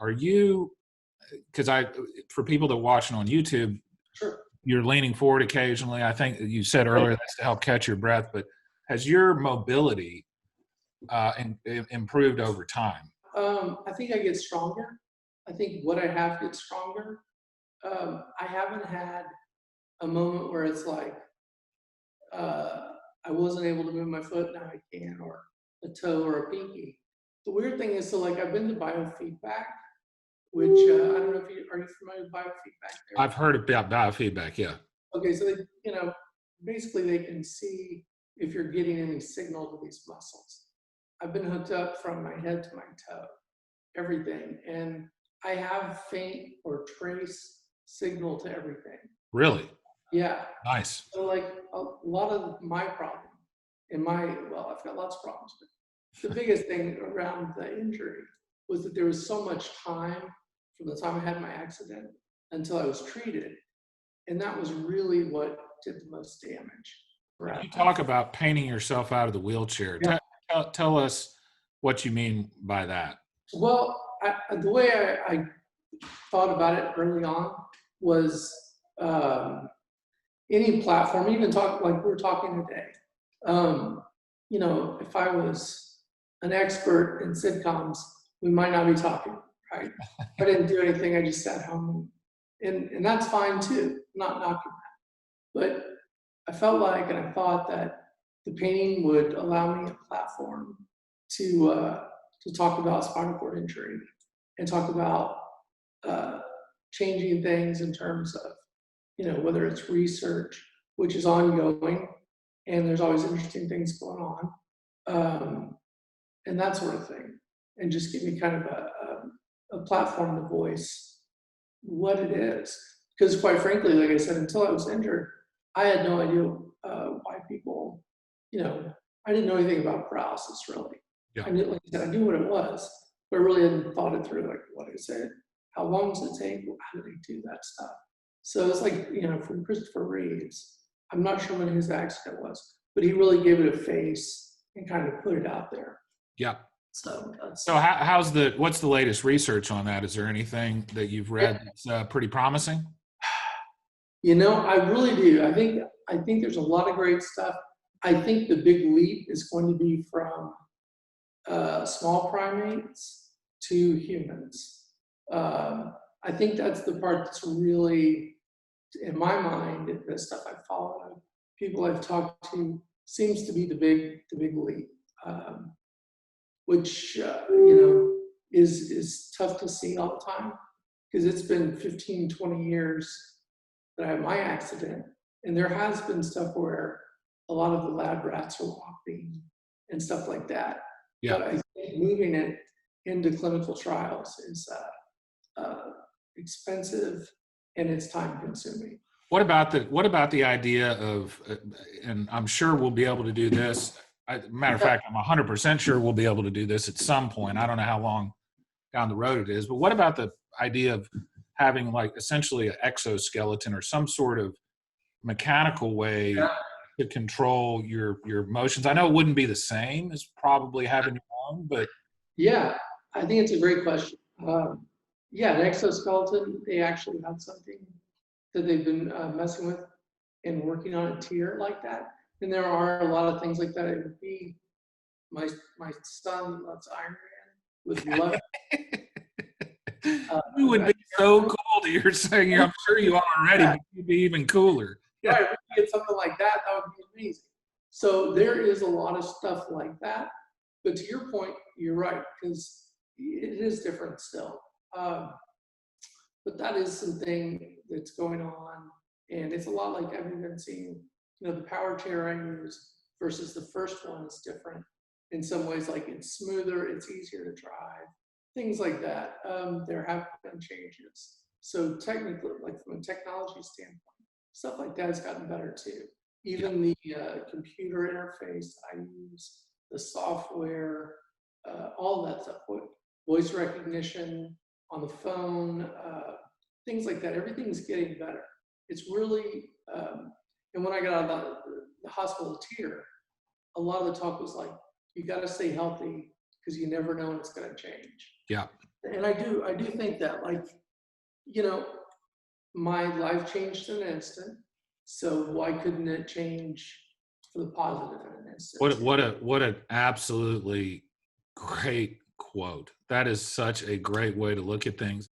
Are you, because for people that are watching on YouTube, Sure. you're leaning forward occasionally. I think you said earlier that's to help catch your breath, but has your mobility improved over time? I think I get stronger. I think what I have gets stronger. I haven't had a moment where it's like I wasn't able to move my foot, now I can, or a toe or a pinky. The weird thing is, so like I've been to biofeedback, which I don't know if are you familiar with biofeedback there? I've heard about biofeedback, yeah. Okay, so they, basically they can see if you're getting any signal to these muscles. I've been hooked up from my head to my toe, everything, and I have faint or trace signal to everything. Really? Yeah. Nice. So like a lot of my problem I've got lots of problems, but the biggest thing around the injury was that there was so much time from the time I had my accident until I was treated. And that was really what did the most damage. You talk about painting yourself out of the wheelchair. Yeah. Tell us what you mean by that. Well, the way I thought about it early on was any platform, even like we're talking today. If I was an expert in sitcoms, we might not be talking, right? I didn't do anything. I just sat home, and that's fine too. I'm not knocking that, but I felt like, and I thought that the painting would allow me a platform to talk about spinal cord injury and talk about changing things in terms of, whether it's research, which is ongoing, and there's always interesting things going on, and that sort of thing, and just give me kind of a platform to voice what it is. Because quite frankly, like I said, until I was injured, I had no idea why people, I didn't know anything about paralysis really. Yeah. I knew, like I said, I knew what it was, but I really hadn't thought it through, like what I said. How long does it take? How do they do that stuff? So it's like, from Christopher Reeves, I'm not sure when his accident was, but he really gave it a face and kind of put it out there. Yeah. So what's the latest research on that? Is there anything that you've read that's pretty promising? I really do. I think there's a lot of great stuff. I think the big leap is going to be from small primates to humans. I think that's the part that's really, in my mind, the stuff I've followed, people I've talked to, seems to be the big leap, which is tough to see all the time, because it's been 15, 20 years that I had my accident, and there has been stuff where a lot of the lab rats are walking and stuff like that. Yeah. But I think moving it into clinical trials is expensive and it's time consuming. What about the idea of, and I'm sure we'll be able to do this. Matter of fact, I'm 100% sure we'll be able to do this at some point. I don't know how long down the road it is, but what about the idea of having like essentially an exoskeleton or some sort of mechanical way to control your motions? I know it wouldn't be the same as probably having your own, but yeah, I think it's a great question. An exoskeleton, they actually have something that they've been messing with and working on a tier like that. And there are a lot of things like that. It would be my son loves Iron Man, would love you would be so cool that you're saying. I'm sure you are already, but you'd be even cooler. Yeah. Right, if we get something like that, that would be amazing. So there is a lot of stuff like that. But to your point, you're right, because it is different still. But that is something that's going on, and it's a lot like I've been seeing. The power chair I use versus the first one is different in some ways. Like it's smoother, it's easier to drive, things like that. There have been changes. So technically, like from a technology standpoint, stuff like that has gotten better too. Even the computer interface I use, the software, all that stuff, voice recognition on the phone, things like that. Everything's getting better. It's really, and when I got out of the hospital tier, a lot of the talk was like, you got to stay healthy because you never know when it's going to change. Yeah. And I do think that, like, you know, my life changed in an instant. So why couldn't it change for the positive in an instant? What an absolutely great quote. That is such a great way to look at things.